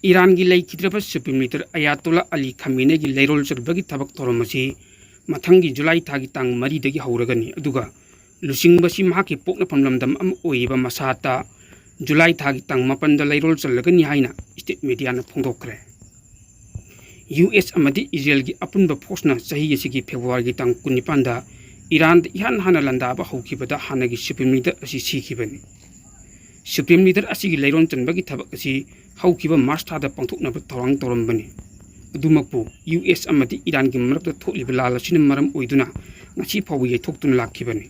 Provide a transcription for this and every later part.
Iran की लेखिद्रब supreme leader Ayatollah Ali खमीने की लेरोल चरबगी थबक theorem असी मथंगी जुलाई थागी तांग मरीदगी हौरगनी अदुगा लुसिंगबसी माकी पोकनफम लमदम अम ओइबा मसाता जुलाई थागी तांग मपनद लेरोल चलगनी हाइना स्टेट मीडिया न फोंदोक्रे। यूएस अमदी इजराइल की अपुनब फोर्सना सही असिगी फेब्रुआरी तांग 19 ईरान इहान हाना लंदाबा हौखिबदा हानागी सुप्रीम लीडर असी सिखिबनी। सुप्रीम लीडर असिगी लेरोन चनबगी थबक असी हौखिबा मार्च थादा पांथोकनब थौरांग तौरमबनी। अदुमकपु यूएस अमदी ईरान की मरक्ता थोलिबा लाल असिन मरम ओइदुना ngasi फावबा यैथोक्तुना लाखिबनी।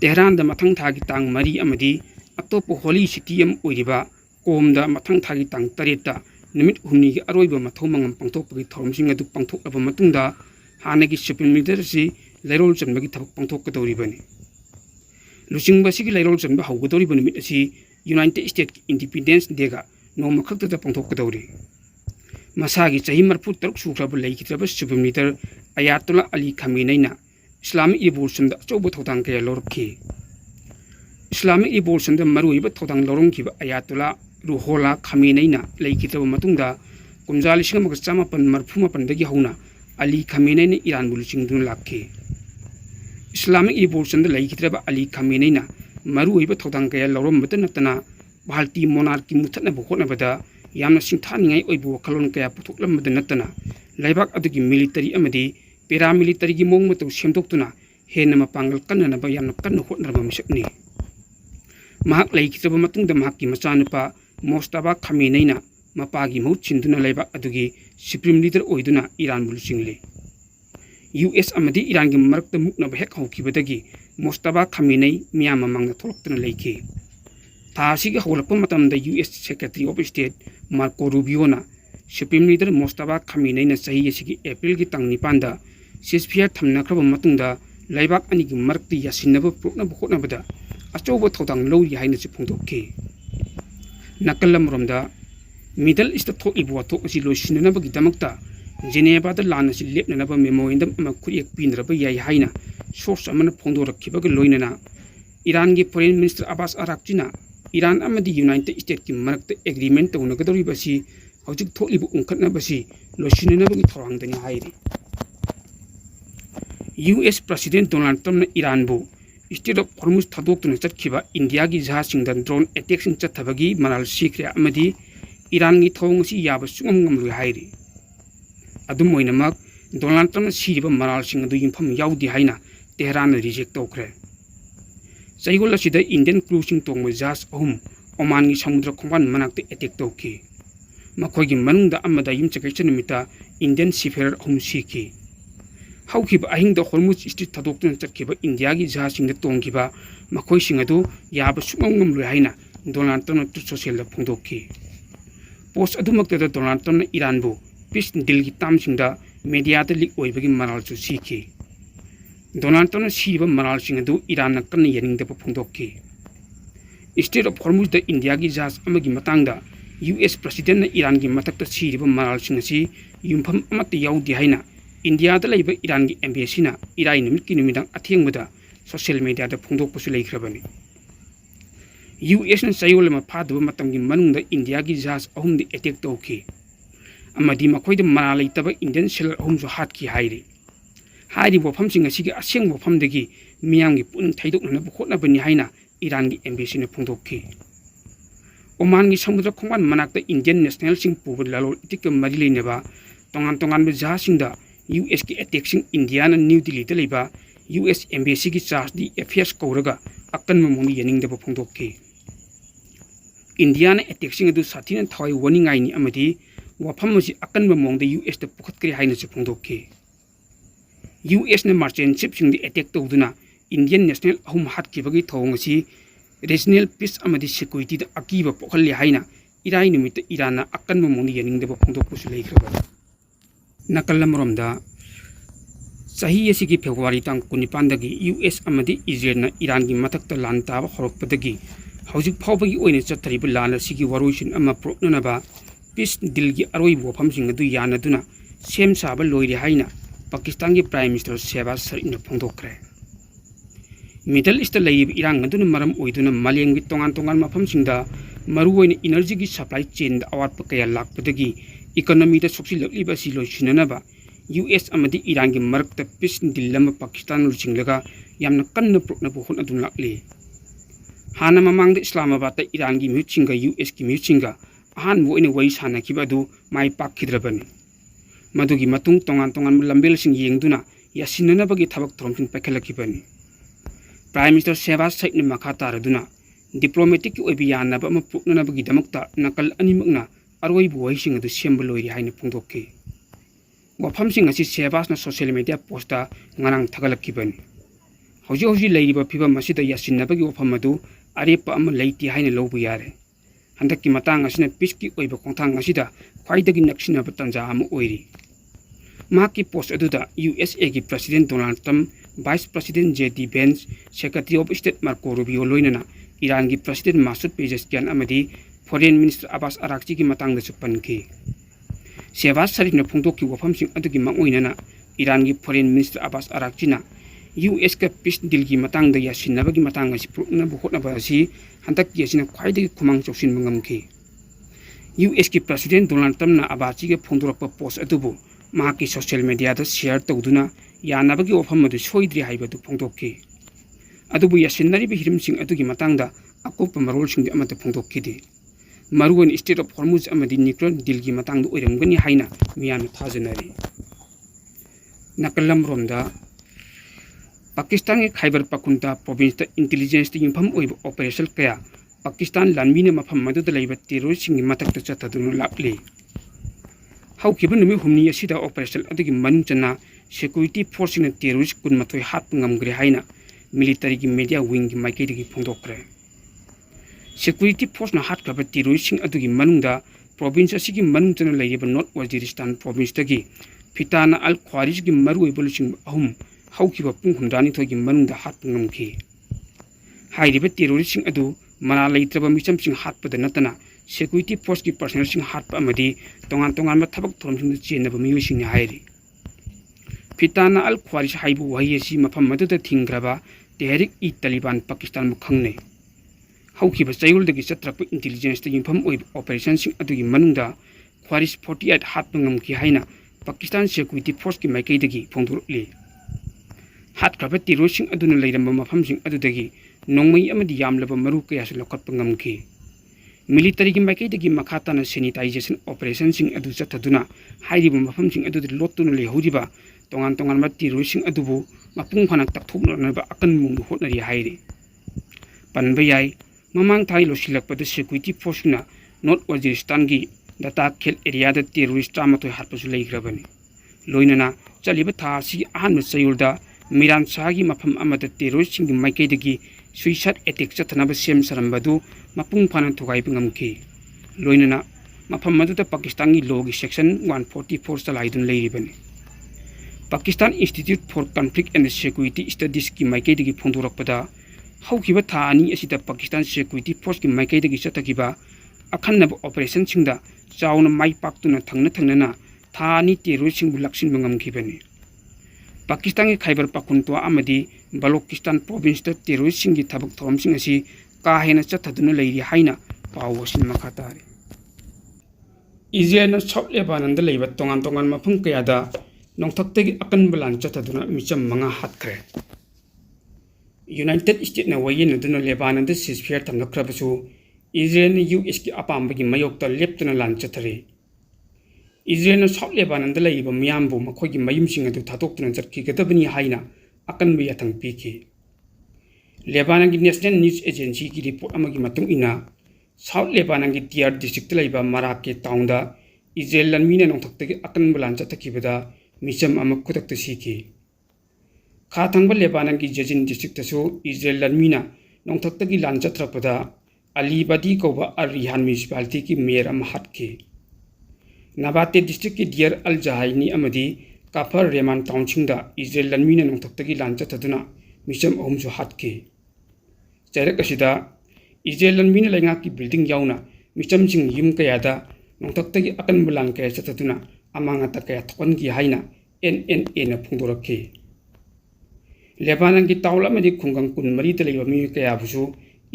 तेहरान दा मथंग थागी तांग मरी अमदी अतोप होली सिटी अम ओइरिबा कोम दा मथंग थागी तांग 8 ता निमिट हुमनी की अरोइबा मथौ मंगम पांथोकपगी थौरमसिंग अदु पांथोकलबा मतुंगदा हानागी सुप्रीम लीडर असी लेरोल चनबगी थबक पांथोककदौरिबनी। लुचिंगबसिगी लेरोल चनबा हौगदौरिबा निमिट असी यूनाइटेड स्टेट की इंडिपेंडेंस डेगा नोमा खक्तदा पांथोककदौरि। मसागी चही 43 सुख्रब लेखिद्रब सुप्रीम लीडर अयातुल्ला अली खमीनेना इस्लामिक रिवोल्यूशन अचौब थौदांग कया लौरखी। इस्लामिक रिवोल्यूशन मरुइब थौदांग लौरंखिबा अयातुल्ला रुहोल्ला खमीनेना लेखिद्रब मतुंगदा कुमजा 1994 दगी हौना अली खमीनेना ईरान बु लुचिंगदुना लाखी। इस्लामिक रिवोल्यूशन लेखिद्रब अली खमीनेना मरुइब थौदांग कया लौरमबद नतना भारतीय मोनार्की मुथनब होटनबदा यामना सिंथानिंगाई ओइबो वखलोन कया पुथोकलमबद नतना लेबाक अदुगी मिलिटरी अमदी पैरामिलिटरी की मोंग मतौ सेमदोक्तुना हेन मपांगल कन्ननबा यामना कन्न होटनरबा मिसकनी। महाक लेखिद्रब मतुंगदा महाकी मचानुपा मोस्तफा खमीनेना मपागी महूत सिंदुना लेबाक अदुगी सुप्रीम लीडर ओइदुना ईरान बु लुचिंगले। यूएस अमदी ईरान की मरक्ता मुकनब हेक हौखिबदगी मोस्तफा खमीने मियाम ममांगना थोलक्तुना लेखि। थासिगी हौलक्पा मतमदा US secretary of state Marco रूबियोना सुप्रीम लीडर मोस्तफा खमीनेना सही असिगी अप्रैल की तांग 9 सीजफायर थमनख्रब मतुंगदा लेबाक अनिगी मरक्ती यासिनब प्रोक्नब होटनबदा अचौब थौदांग लौरी हाइनसि फोंदोक्खि। नकलमरोमदा मिडल ईस्ट थोकिबो वाथोक असि लोइसिननबगिदमक्ता जेनेवादा लान असि लेपननब मेमोरेंडम अमा खुरियक पिनरब याइ हाइना सोर्स अमना फोंदोरखिबग लोइनना ईरान की फॉरेन मिनिस्टर अब्बास अराक्चीना ईरान अमदी यूनाइटेड स्टेट की मरक्ता एग्रीमेंट तौनगदौरिबसि हौजिक थोलिबो उंखटनबसि लोइसिननबगी थौरांगदनि हाइरि। यूएस प्रेसिडेंट डोनाल्ड ट्रम्पना ईरान बु स्टेट ऑफ हॉर्मुज थादोक्तुना चटखिबा इंडिया की जहाजसिंगदा ड्रोन अटैकसिंग चथबगी मनाल सिख्रे अमदी ईरान की थौंग असि याबा सुंगमंगमलुइ हाइरि। अदुम ओइनमक डोनाल्ड ट्रम्पना सिरिबा मनालसिंग अदु यिंफम याउदि हाइना तेहरान रिजेक्ट तौखरे। चैगोल असिदा इंडियन क्रूसिंग तोंगबा जहाज 3 ओमान की समुद्र खोंबान मनाक्ते अटैक तौखि। मखोइगी मनुंगदा अमदा युमचकैच नुमिता इंडियन सीफेयर 3 सिखि। हौखिबा अहिंगदा हॉर्मुज स्ट्रीट थादोक्तुना चटखिबा इंडिया की जहाजसिंगदा तोंगिबा मखोइसिंग अदु याबा सुंगमंगमलुइ हाइना डोनाल्ड ट्रम्पना ट्रुथ सोशलदा फोंदोक्खि। पोस्ट अदुमक्तदा डोनाल्ड ट्रम्पना ईरान बु पीस डील की तामसिंगदा मीडियादा लीक ओइबगी मनालसु सिखि। डोनाल्ड ट्रम्पना सिरिबा मनालसिंग अदु ईरानना कन्न यानिंगदबा फोंदोक्खि। स्टेट ऑफ हॉर्मुजदा इंडिया की जहाज अमगी मतंगदा यूएस प्रेसिडेंट ईरान की मथक्ता सिरिबा मनालसिंग असि युमफम अमत्ता याउदि हाइना इंडियादा लैबा ईरान की एम्बेसीना इराई नुमित की नुमिदांग अथेंगबदा सोशल मीडियादा फोंदोक्पसु लैख्रबनी। यूएस न चयोलमा फादबा मतंगी मनुंगदा इंडिया की जहाज 3 दी अटैक तौखि अमदी मखोइदा मना लैतबा इंडियन सेलर 3 सु हातखि हाइरि। हाइरि वफमसिंग असिगी असेंग वफमदगी मियामगी पुनिंग थैदोकनब होटनबनि हाइना ईरान की एम्बेसीना फोंदोक्खि। ओमान की समुद्र खोंबान मनाक्ता इंडियन नेशनल सिंग पुबा लालोल इतिक मरि लेनेबा तोंगान तोंगानबा जहाजसिंगदा यूएस की अटैकसिंग इंडियाना न्यू दिल्ली लेबा यूएस एम्बेसी की चार्ज दी एफेयर्स कौरगा अकन ममोंग यानिंगदबा फोंदोक्खि। इंडिया ने अटैकसिंग अदु साथिना थवाई वनिंगाइनी अमदी वफम असि अकन ममोंग यूएस द पुखतक्रे हाइनसि फोंदोक्खि। यूएस ने मर्चेंट शिपसिंग दी अटैक तौदुना इंडियन नेशनल 3 हातखिबगी थौंग असि रीजनल पीस अमदी सिक्योरिटी द अकीबा पोखल्ले हाइना इराई नुमित ईरानना अकन ममोंग यानिंगदबा फोंदोक्पसु लैख्रबा। नकलमरोमदा सही असिगी फेब्रुआरी तांग 19 दगी यूएस अमदी इजराइलना ईरान की मथक्ता लान ताबा हौरक्पदगी हौजिक फावबगी ओइने चथरिबा लान असिगी वरोइसिन अमा प्रोक्ननबा पीस डील की अरोइब वफमसिंग अदु यानदुना सेम साबा लोइरे हाइना पाकिस्तान की प्राइम मिनिस्टर शहबाज शरीफना फोंदोक्खरे। मिडल ईस्ट लेब इरांग अदुन मरम ओइदुना मालेंगी तोंगान तोंगान मफमसिंगदा मरुओइन एनर्जी की सप्लाई चेन अवाट कया लाकपदगी इकोनॉमी दा सोक्सिलक्लिबा सि लोइसिननबा यूएस अमदी इरान की मरकता पीस डील अमा पाकिस्तान लुचिंगलगा यामना कन्न प्रोक्नबु होनदुन लाकले हाना ममांग इस्लामाबाद इरान की म्यूचिंगा यूएस की म्यूचिंगा अहान वो वही सानखिबा अदु माई पाखिद्रबनी मदुगी मतुंग तोंगान तोंगान लंबेलसिंग येंगदुना यासिननबगी थबक थरोमसिंग पैखलखिबनी प्राइम मिनिस्टर शेहबाज शरीफने मखा तारदुना डिप्लोमेटिक की ओइबि यानबा अमा पुक्ननबगी दमकता नकल अनिमकना अरोइबु वहिसिंग अदु सेंब लोइरि हाइना फोंदोक्के वफमसिंग असि शेहबाजना सोशल मीडिया पोस्टा ngarang thagalakkibani hoji hoji leiriba phibam asida yasinabagi wafam adu arepa ama leiti haina lobu yare handakki matang asina piski oiba khongthang asida khwaidagi naksinaba tanja ama oiri mahaki post aduda USA ki president Donald Trump vice president JD Vance secretary of state Marco Rubio loinana Iran ki president Masoud Pezeshkian amadi foreign minister Abbas Araghchi ki matangda chupanki Shehbaz शरीफने फोंदोक्की वफमसिंग अदुगी मंगोइनना Iran की foreign minister Abbas अराक्चीना US का peace deal की मतंग यासिनबगी मतंग असि प्रुनब होटनब असि हंतक्की असिना ख्वाइदगी खुमांग चौसिन मंगमखी यूएस की प्रेसिडेंट डोनाल्ड ट्रम्पना अब्बाची के फोंदोरप पोस्ट अदुबु माकी सोशल मीडिया दा शेयर तौदुना यानबगी वफम अदु सोइद्रि हाइबदु फोंदोक्की अदुबु यासिननरिबि हिरिमसिंग अदुगी मतंगदा अकोप मरोलसिंग अमत फोंदोक्कीदि मरुवन स्टेट ऑफ हॉर्मुज अमदी न्यूक्लियर डील की मतंग ओइरमगनी हाइना मियान थाजनरी नकलम रोमदा पाकिस्तान के खैबर पखुंता प्रोविंस इंटेलिजेंस युफम ऑपरेशन कया पाकिस्तान लानमीने मफम मदुद लेब टेरोरिस्टसिंग मतक चतदुन लापले हौकिब नुमि हुमनी असिदा ऑपरेशन अदुगी मनुंग चना सिक्योरिटी फोर्स ने टेरोरिस्ट कुनमथोय हात ngamgre हाइना मिलिटरी की मीडिया विंग की माइकेदगी फोंदोक्रे सिक्योरिटी फोर्स ना हाथ खबर टेरोरिस्टसिंग अदुगी मनुंगदा प्रोविंस असिगी मनुंग चना लेब नॉर्थ वजीरिस्तान प्रोविंस तगी फिताना अल ख्वारिज की मरु ओइबलुसिंग अहुम हौकिबा पुंग हुमदानी थोगी मनुंगदा हात ngamखि हाइरिबा टेरोरिस्टसिंग अदु मना लेत्रबा मिचमसिंग हातपद नतना सिक्योरिटी फोर्स की पर्सनलसिंग हातप अमदी तोंगान तोंगान थबक थोरमसिंग चेनबा मियुसिंग हाइरि फिताना अल ख्वारिज हाइबु वही असि मफम मदुदा थिंग्रबा तेहरिक इ तालिबान पाकिस्तान मु खंगने हौकिबा चैगुलदगी चत्रप इंटेलिजेंस युफम ऑपरेशन अदुगी मनुंगदा ख्वारिज 48 हात ngamखि हाइना पाकिस्तान सिक्योरिटी फोर्स की माइकेदगी फोंदोरले हात खबर टेरोरिस्टसिंग अदुना लेरंबा मफमसिंग अदुदगी नोंमई अमदी यामलबा मरु कयासु लखटप ngamखि मिलिटरी की माइकेदगी मखाताना सैनिटाइजेशन ऑपरेशनसिंग अदु चथदुना हाइरिबा मफमसिंग अदुदि लोटुना लेहौरिबा तोंगान तोंगान टेरोरिस्टसिंग अदुबु मपुंग फाना तकथोकनबा अकन मुंग होटनरि हाइरि पनबा याय ममांग थाई लोसिलकपद सिक्योरिटी फोर्सना नॉर्थ वजीरिस्तान की डाटा खेल एरिया टेरोरिस्ट 13 हातपसु लेग्रबनी लोइनना चलिबा थासी अहन चयुलदा मिरान शाहगी मफम अमद टेरोरिस्टसिंग माइकेदगी सुइसाइड अटैक चथनब सेम सरंबदु मपुंग फाना थुगाइब ngamखि लोइनना मफम मदुदा पाकिस्तान की लॉ की सेक्शन 144 चलाइदुन लेरिबनी Pakistan institute for conflict and security studies की माइकेदगी फोंदोरकपदा हौकिबा था अनि असिदा पाकिस्तान सिक्योरिटी फोर्स की माइकेदगी चतकिबा अखन्नब ऑपरेशन सिंगदा चाउना माइ पाक्तुना थंगना था अनि टेरोरिस्टसिंग बुलक्सिन ngamखिबनी पाकिस्तान के खैबर पखुंतवा अमदी बलोचिस्तान प्रोविंस टेरोरिस्टसिंग की थबक थोरमसिंग असि का हेना चथदुना लेरि हाइना पाउ वसिन मखा तारे इजराइल साउथ लेबानन लेब तोंगान तोंगान मफम कयादा नोंथक्तगी अकन बलान चथदुना मिचम मंगा हातखरे यूनाइटेड स्टेट ने वयनदुना लेबानन सीजफायर तमनख्रबसु इजराइल ने यूएस की अपामबगी मयोक्ता लेप्तुना लान चथरे इजराइल साउथ लेबानन लेब मियामबु मखोगी मयुमसिंग अदु थादोक्तुना चटखिगदबनी हाइना अकनबु याथंग पीखि लेबानन की नेशनल न्यूज एजेंसी की रिपोर्ट अमगी मतुंग इना साउथ लेबानन की टियर डिस्ट्रिक्ट लेब मराके टाउनदा इजराइल लनमीना नोंथक्तगी अकनबु लान चथकिबदा मिचम अमक खुदक्त सीखि खाथंग लेबानन की जजिन डिस्ट्रिक्ट इजराइल लनमीना नोंथक्तगी लान चथरपदा अलीबदी कौबा अरिहान म्यूनिसिपालिटी की मेयर हाटकी नबाते डिस्ट्रिक्ट की डियर अल जहाइनी अमदी काफर रेमान टाउनसिंगदा इजराइल लनमीना नोंथक्तगी लान चथदुना मिचम अहुमसु हाटकी चैरक असिदा इजराइल लनमीना लेंगा की बिल्डिंग याउना मिचमसिंग युम कयादा नोंथक्तगी अकनबु लान कया चथदुना अमांगता कया थोकनगी हाइना NNA न फोंदोरखि ꯂꯦꯕꯥꯅꯟꯒꯤ ꯇꯥꯎꯟ ꯑꯃꯗꯤ ꯈꯨꯡꯒꯪ ꯀꯨꯟ ꯃꯔꯤꯗ ꯂꯩꯕ ꯃꯤꯑꯣꯏ ꯀꯌꯥꯕꯨꯁꯨ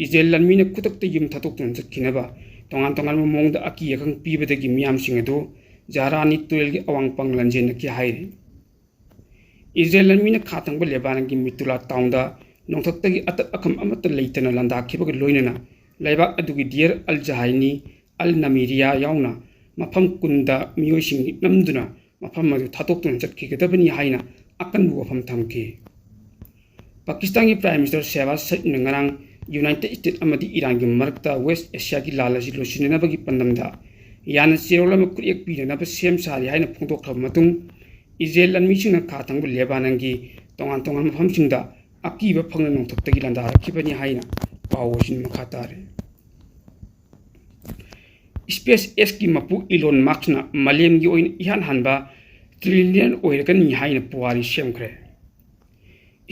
ꯏꯖꯔꯦꯜ ꯂꯥꯟꯃꯤꯅ ꯈꯨꯗꯛꯇ ꯌꯨꯝ ꯊꯥꯗꯣꯛꯇꯨꯅ ꯆꯠꯈꯤꯅꯕ ꯇꯣꯉꯥꯟ ꯇꯣꯉꯥꯟꯕ ꯃꯑꯣꯡꯗ ꯑꯀꯤ ꯑꯈꯪ ꯄꯤꯕꯗꯒꯤ ꯃꯤꯌꯥꯝꯁꯤꯡ ꯑꯗꯨ ꯖꯥꯔꯥꯅꯤ ꯇꯨꯔꯦꯜꯒꯤ ꯑꯋꯥꯡꯄꯪ ꯂꯟꯖꯦꯟꯅꯈꯤ ꯍꯥꯏꯔꯤ꯫ ꯏꯖꯔꯦꯜ ꯂꯥꯟꯃꯤꯅ ꯈꯥ ꯊꯪꯕ ꯂꯦꯕꯥꯅꯟꯒꯤ ꯃꯤꯇꯨꯂꯥ ꯇꯥꯎꯟꯗ ꯅꯣꯡꯊꯛꯇꯒꯤ ꯑꯇꯞ ꯑꯈꯝ ꯑꯃꯠꯇ ꯂꯩꯇꯅ ꯂꯥꯟꯗꯥꯈꯤꯕꯒ ꯂꯣꯏꯅꯅ ꯂꯩꯕꯥꯛ ꯑꯗꯨꯒꯤ ꯗꯤꯌꯔ ꯑꯜ ꯖꯍꯥꯏꯅꯤ ꯑꯜ ꯅꯃꯤꯔꯤꯌꯥ ꯌꯥꯎꯅ ꯃꯐꯝ ꯀꯨꯟꯗ ꯃꯤꯑꯣꯏꯁꯤꯡ ꯅꯝꯗꯨꯅ ꯃꯐꯝ ꯑꯗꯨ ꯊꯥꯗꯣꯛꯇꯨꯅ ꯆꯠꯈꯤꯒꯗꯕꯅꯤ ꯍꯥꯏꯅ ꯑꯀꯟꯕ ꯋꯥꯐꯝ ꯊꯝꯈꯤ꯫ ꯄꯥꯀꯤꯁꯇꯥꯟꯒꯤ ꯄ꯭ꯔꯥꯏꯝ ꯃꯤꯅꯤꯁꯇꯔ ꯁꯦꯍꯕꯥꯖ ꯁꯔꯤꯐꯅ ꯉꯔꯥꯡ ꯌꯨꯅꯥꯏꯇꯦꯗ ꯁ꯭ꯇꯦꯠꯁ ꯑꯃꯗꯤ ꯏꯔꯥꯟꯒꯤ ꯃꯔꯛꯇ ꯋꯦꯁ ꯑꯦꯁꯤꯌꯥꯒꯤ ꯂꯥꯟ ꯑꯁꯤ ꯂꯣꯏꯁꯤꯟꯅꯅꯕꯒꯤ ꯄꯥꯟꯗꯝꯗ ꯌꯥꯝꯅ ꯆꯦꯔꯣꯜ ꯑꯃ ꯈꯨꯠꯌꯦꯛ ꯄꯤꯅꯅꯕ ꯁꯦꯝ ꯁꯥꯔꯤ ꯍꯥꯏꯅ ꯐꯣꯡꯗꯣꯛꯈ꯭ꯔꯕ ꯃꯇꯨꯡ ꯏꯖꯔꯦꯜ ꯂꯥꯟꯃꯤꯁꯤꯡꯅ ꯈꯥ ꯊꯪꯕ ꯂꯦꯕꯥꯅꯟꯒꯤ ꯇꯣꯉꯥꯟ ꯇꯣꯉꯥꯟꯕ ꯃꯐꯝꯁꯤꯡꯗ ꯑꯀꯤꯕ ꯐꯪꯅ ꯅꯣꯡꯊꯛꯇꯒꯤ ꯂꯥꯟꯗꯥꯔꯛꯈꯤꯕꯅꯤ ꯍꯥꯏꯅ ꯄꯥꯎ ꯑꯁꯤꯅ ꯃꯈꯥ ꯇꯥꯔꯤ꯫ ꯁ꯭ꯄꯦꯁ ꯑꯦꯛꯁꯀꯤ ꯃꯄꯨ ꯏꯂꯣꯟ ꯃꯥꯁꯛꯅ ꯃꯥꯂꯦꯝꯒꯤ ꯑꯣꯏꯅ ꯏꯍꯥꯟ ꯍꯥꯟꯕ ꯇ꯭ꯔꯤꯂꯤꯌꯅꯤꯌꯔ ꯑꯣꯏꯔꯒꯅꯤ ꯍꯥꯏꯅ ꯄꯨꯋꯥꯔꯤ ꯁꯦꯝꯈ꯭ꯔꯦ꯫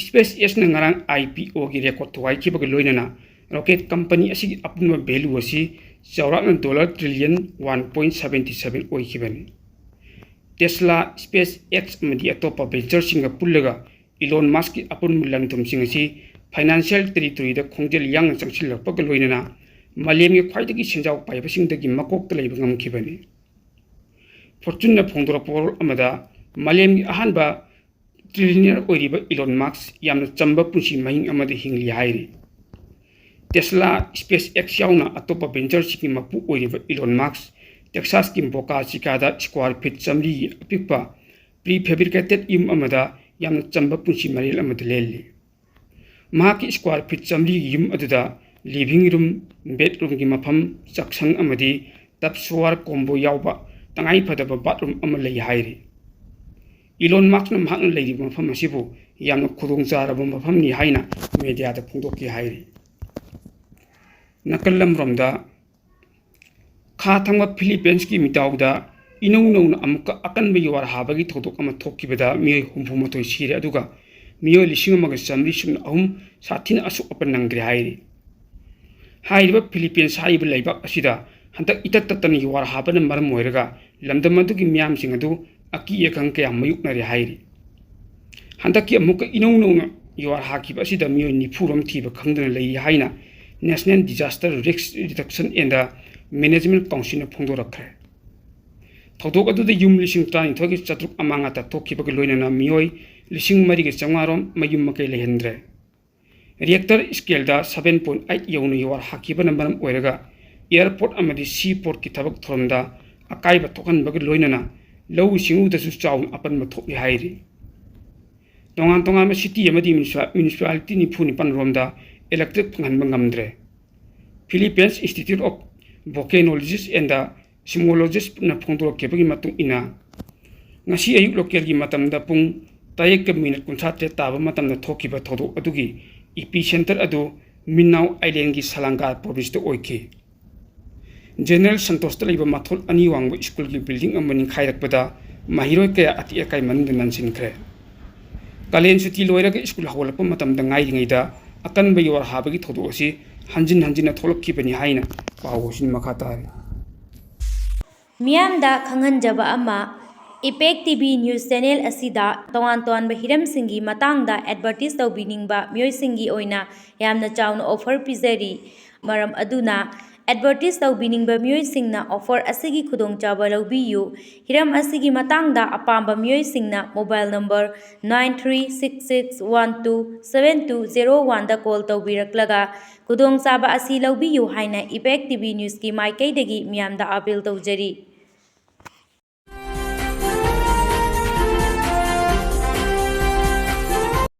ꯁ꯭ꯄꯦꯁ ꯑꯦꯛꯁꯅ ꯉꯔꯥꯡ IPOꯒꯤ ꯔꯦꯀꯣꯔꯗ ꯊꯨꯒꯥꯏꯈꯤꯕꯒ ꯂꯣꯏꯅꯅ ꯔꯣꯀꯦꯠ ꯀꯝꯄꯅꯤ ꯑꯁꯤꯒꯤ ꯑꯄꯨꯟꯕ ꯚꯦꯂꯨ ꯑꯁꯤ ꯆꯥꯎꯔꯥꯛꯅ $1 ꯇ꯭ꯔꯤꯂꯤꯌꯟ 1.77 ꯑꯣꯏꯈꯤꯕꯅꯤ꯫ ꯇꯦꯁꯂꯥ, ꯁ꯭ꯄꯦꯁ ꯑꯦꯛꯁ ꯑꯃꯗꯤ ꯑꯇꯣꯞꯄ ꯚꯦꯟꯆꯔꯁꯤꯡꯒ ꯄꯨꯜꯂꯒ ꯏꯂꯣꯟ ꯃꯥꯁꯛꯀꯤ ꯑꯄꯨꯟꯕ ꯂꯟ ꯊꯨꯝꯁꯤꯡ ꯑꯁꯤ ꯐꯥꯏꯅꯥꯟꯁꯤꯌꯦꯜ ꯇꯦꯔꯤꯇꯣꯔꯤꯗ ꯈꯣꯡꯖꯦꯜ ꯌꯥꯡꯅ ꯆꯪꯁꯤꯜꯂꯛꯄꯒ ꯂꯣꯏꯅꯅ ꯃꯥꯂꯦꯝꯒꯤ ꯈ꯭ꯋꯥꯏꯗꯒꯤ ꯁꯦꯟꯖꯥꯎ ꯄꯥꯏꯕꯁꯤꯡꯗꯒꯤ ꯃꯀꯣꯛꯇ ꯂꯩꯕ ꯉꯝꯈꯤꯕꯅꯤ꯫ ꯐꯣꯔꯆꯨꯟꯅ ꯐꯣꯡꯗꯣꯔꯛꯄ ꯋꯥꯔꯣꯜ ꯑꯃꯗ ꯃꯥꯂꯦꯝꯒꯤ ꯑꯍꯥꯟꯕ ꯇ꯭ꯔꯤꯂꯤꯌꯅꯤꯌꯔ ꯑꯣꯏꯔꯤꯕ ꯏꯂꯣꯟ ꯃꯥꯁꯛ ꯌꯥꯝꯅ ꯆꯝꯕ ꯄꯨꯟꯁꯤ ꯃꯍꯤꯡ ꯑꯃꯗ ꯍꯤꯡꯂꯤ ꯍꯥꯏꯔꯤ꯫ ꯇꯦꯁꯂꯥ, ꯁ꯭ꯄꯦꯁ ꯑꯦꯛꯁ ꯌꯥꯎꯅ ꯑꯇꯣꯞꯄ ꯚꯦꯟꯆꯔꯁꯤꯡꯒꯤ ꯃꯄꯨ ꯑꯣꯏꯔꯤꯕ ꯏꯂꯣꯟ ꯃꯥꯁꯛ ꯇꯦꯛꯁꯥꯁꯀꯤ ꯕꯣꯀꯥ ꯆꯤꯀꯥꯗ ꯁ꯭ꯀ꯭ꯋꯥꯔ ꯐꯤꯠ 100ꯒꯤ ꯑꯄꯤꯛꯄ ꯄ꯭ꯔꯤꯐꯦꯕ꯭ꯔꯤꯀꯦꯇꯦꯗ ꯌꯨꯝ ꯑꯃꯗ ꯌꯥꯝꯅ ꯆꯝꯕ ꯄꯨꯟꯁꯤ ꯃꯔꯦꯜ ꯑꯃꯗ ꯂꯦꯜꯂꯤ꯫ ꯃꯍꯥꯛꯀꯤ ꯁ꯭ꯀ꯭ꯋꯥꯔ ꯐꯤꯠ 100ꯒꯤ ꯌꯨꯝ ꯑꯗꯨꯗ ꯂꯤꯚꯤꯡ ꯔꯨꯝ, ꯕꯦꯗꯔꯨꯝꯒꯤ ꯃꯐꯝ, ꯆꯥꯛꯁꯪ ꯑꯃꯗꯤ ꯇꯕ ꯁꯣꯋꯥꯔ ꯀꯣꯝꯕꯣ ꯌꯥꯎꯕ ꯇꯉꯥꯏꯐꯗꯕ ꯕꯥꯊꯔꯨꯝ ꯑꯃ ꯂꯩ ꯍꯥꯏꯔꯤ꯫ ꯏꯂꯣꯟ ꯃꯥꯁꯛꯅ ꯃꯍꯥꯛꯅ ꯂꯩꯔꯤꯕ ꯃꯐꯝ ꯑꯁꯤꯕꯨ ꯌꯥꯝꯅ ꯈꯨꯗꯣꯡꯆꯥꯔꯕ ꯃꯐꯝꯅꯤ ꯍꯥꯏꯅ ꯃꯤꯗꯤꯌꯥꯗ ꯐꯣꯡꯗꯣꯛꯈꯤ ꯍꯥꯏꯔꯤ꯫ ꯅꯥꯀꯜ ꯑꯃꯔꯣꯝꯗ ꯈꯥ ꯊꯪꯕ ꯐꯤꯂꯤꯄꯤꯟꯁꯀꯤ ꯃꯤꯇꯥꯎꯗ ꯏꯅꯧ ꯅꯧꯅ ꯑꯃꯨꯛꯀ ꯑꯀꯟꯕ ꯌꯨꯍꯥꯔ ꯍꯥꯕꯒꯤ ꯊꯧꯗꯣꯛ ꯑꯃ ꯊꯣꯛꯈꯤꯕꯗ ꯃꯤꯑꯣꯏ 68 ꯁꯤꯔꯦ ꯑꯗꯨꯒ ꯃꯤꯑꯣꯏ 1,903 ꯁꯥꯊꯤꯅ ꯑꯁꯣꯛ ꯑꯄꯟ ꯅꯪꯈ꯭ꯔꯦ ꯍꯥꯏꯔꯤ꯫ ꯍꯥꯏꯔꯤꯕ ꯐꯤꯂꯤꯄꯤꯟꯁ ꯍꯥꯏꯔꯤꯕ ꯂꯩꯕꯥꯛ ꯑꯁꯤꯗ ꯍꯟꯗꯛ ꯏꯇꯠ ꯇꯠꯇꯅ ꯌꯨꯍꯥꯔ ꯍꯥꯕꯅ ꯃꯔꯝ ꯑꯣꯏꯔꯒ ꯂꯝꯗꯝ ꯑꯗꯨꯒꯤ ꯃꯤꯌꯥꯝꯁꯤꯡ ꯑꯗꯨ ꯑꯀꯤ ꯑꯈꯪ ꯀꯌꯥ ꯃꯥꯌꯣꯛꯅꯔꯦ ꯍꯥꯏꯔꯤ꯫ ꯍꯟꯗꯛꯀꯤ ꯑꯃꯨꯛꯀ ꯏꯅꯧ ꯅꯧꯅ ꯌꯨꯍꯥꯔ ꯍꯥꯈꯤꯕ ꯑꯁꯤꯗ ꯃꯤꯑꯣꯏ 90 ꯊꯤꯕ ꯈꯪꯗꯅ ꯂꯩꯔꯤ ꯍꯥꯏꯅ national disaster risk reduction and management ꯀꯥꯎꯟꯁꯤꯜꯅ ꯐꯣꯡꯗꯣꯔꯛꯈ꯭ꯔꯦ꯫ ꯊꯧꯗꯣꯛ ꯑꯗꯨꯗ ꯌꯨꯝ 12,900ꯒꯤ ꯆꯥꯇ꯭ꯔꯨꯛ ꯑꯃꯥꯡ ꯑꯇꯥ ꯊꯣꯛꯈꯤꯕꯒ ꯂꯣꯏꯅꯅ ꯃꯤꯑꯣꯏ 4,500 ꯔꯣꯝ ꯃꯌꯨꯝ ꯃꯀꯩ ꯂꯩꯍꯟꯗ꯭ꯔꯦ꯫ ꯔꯤꯑꯦꯛꯇꯔ ꯁ꯭ꯀꯦꯜꯗ 7.8 ꯌꯧꯅ ꯌꯨꯍꯥꯔ ꯍꯥꯈꯤꯕꯅ ꯃꯔꯝ ꯑꯣꯏꯔꯒ ꯑꯦꯌꯔꯄꯣꯔꯠ ꯑꯃꯗꯤ ꯁꯤ ꯄꯣꯔꯠꯀꯤ ꯊꯕꯛ ꯊꯧꯔꯝꯗ ꯑꯀꯥꯏꯕ ꯊꯣꯛꯍꯟꯕꯒ ꯂꯣꯏꯅꯅ ꯂꯧꯎ ꯁꯤꯡꯎꯗꯁꯨ ꯆꯥꯎꯅ ꯑꯄꯟꯕ ꯊꯣꯛꯂꯤ ꯍꯥꯏꯔꯤ꯫ ꯇꯣꯉꯥꯟ ꯇꯣꯉꯥꯟꯕ ꯁꯤꯇꯤ ꯑꯃꯗꯤ ꯃ꯭ꯌꯨꯅꯤꯁꯤꯄꯥꯂꯤꯇꯤ 94 ꯔꯣꯝꯗ ꯏꯂꯦꯛꯇ꯭ꯔꯤꯛ ꯐꯪꯍꯟꯕ ꯉꯝꯗ꯭ꯔꯦ꯫ ꯐꯤꯂꯤꯄꯤꯟꯁ ꯏꯟꯁꯇꯤꯇ꯭ꯌꯨꯠ ꯑꯣꯐ ꯚꯣꯜꯀꯦꯅꯣꯂꯣꯖꯤꯁ ꯑꯦꯟꯗ ꯁꯤꯁꯃꯣꯂꯣꯖꯤꯁꯠꯅ ꯐꯣꯡꯗꯣꯔꯛꯈꯤꯕꯒꯤ ꯃꯇꯨꯡ ꯏꯟꯅ ꯉꯁꯤ ꯑꯌꯨꯛ ꯂꯣꯀꯦꯜꯒꯤ ꯃꯇꯝꯗ ꯄꯨꯡ 13:53 ꯇꯥꯕ ꯃꯇꯝꯗ ꯊꯣꯛꯈꯤꯕ ꯊꯧꯗꯣꯛ ꯑꯗꯨꯒꯤ ꯏꯄꯤꯁꯦꯟꯇꯔ ꯑꯗꯨ ꯃꯤꯟꯅꯥꯎ ꯑꯥꯏꯂꯦꯟꯒꯤ ꯁꯂꯥꯡꯒꯥ ꯄ꯭ꯔꯣꯚꯤꯟꯁꯇ ꯑꯣꯏꯈꯤ꯫ ꯖꯦꯅꯔꯦꯜ ꯁꯟꯇꯣꯁꯇ ꯂꯩꯕ ꯃꯊꯣꯜ 2 ꯋꯥꯡꯕ ꯁ꯭ꯀꯨꯜꯒꯤ ꯕꯤꯜꯗꯤꯡ ꯑꯃ ꯅꯤꯡꯈꯥꯏꯔꯛꯄꯗ ꯃꯍꯩꯔꯣꯏ ꯀꯌꯥ ꯑꯇꯦꯛ ꯑꯀꯥꯏ ꯃꯅꯨꯡꯗ ꯅꯟꯁꯤꯟꯈ꯭ꯔꯦ꯫ ꯀꯥꯂꯦꯟ ꯁꯨꯇꯤ ꯂꯣꯏꯔꯒ ꯁ꯭ꯀꯨꯜ ꯍꯧꯒꯠꯂꯛꯄ ꯃꯇꯝꯗ ꯉꯥꯏꯔꯤꯉꯩꯗ ꯑꯀꯟꯕ ꯌꯨꯍꯥꯔ ꯍꯥꯕꯒꯤ ꯊꯧꯗꯣꯛ ꯑꯁꯤ ꯍꯟꯖꯤꯟ ꯍꯟꯖꯤꯟꯅ ꯊꯣꯛꯂꯛꯈꯤꯕꯅꯤ ꯍꯥꯏꯅ ꯄꯥꯎ ꯑꯁꯤꯅ ꯃꯈꯥ ꯇꯥꯔꯤ꯫ ꯃꯤꯌꯥꯝꯗ ꯈꯪꯍꯟꯖꯕ ꯑꯃ, ꯏꯄꯦꯛ ꯇꯤꯚꯤ ꯅ꯭ꯌꯨꯁ ꯆꯦꯅꯦꯜ ꯑꯁꯤꯗ ꯇꯣꯉꯥꯟ ꯇꯣꯉꯥꯟꯕ ꯍꯤꯔꯝꯁꯤꯡꯒꯤ ꯃꯇꯥꯡꯗ ꯑꯦꯗꯚꯔꯇꯤꯖ ꯇꯧꯕꯤꯅꯤꯡꯕ ꯃꯤꯑꯣꯏꯁꯤꯡꯒꯤ ꯑꯣꯏꯅ ꯌꯥꯝꯅ ꯆꯥꯎꯅ ꯑꯣꯐꯔ ꯄꯤꯖꯔꯤ꯫ ꯃꯔꯝ ꯑꯗꯨꯅ ꯑꯦꯗꯚꯔꯇꯤꯖ ꯇꯧꯕꯤꯅꯤꯡꯕ ꯃꯤꯑꯣꯏꯁꯤꯡꯅ ꯑꯣꯐꯔ ꯑꯁꯤꯒꯤ ꯈꯨꯗꯣꯡꯆꯥꯕ ꯂꯧꯕꯤꯌꯨ꯫ ꯍꯤꯔꯝ ꯑꯁꯤꯒꯤ ꯃꯇꯥꯡꯗ ꯑꯄꯥꯝꯕ ꯃꯤꯑꯣꯏꯁꯤꯡꯅ ꯃꯣꯕꯥꯏꯜ ꯅꯝꯕꯔ 9366127201ꯗ ꯀꯣꯜ ꯇꯧꯕꯤꯔꯛꯂꯒ ꯈꯨꯗꯣꯡꯆꯥꯕ ꯑꯁꯤ ꯂꯧꯕꯤꯌꯨ ꯍꯥꯏꯅ ꯏꯄꯦꯛ ꯇꯤꯚꯤ ꯅ꯭ꯌꯨꯁꯀꯤ ꯃꯥꯏꯀꯩꯗꯒꯤ ꯃꯤꯌꯥꯝꯗ ꯑꯄꯤꯜ ꯇꯧꯖꯔꯤ꯫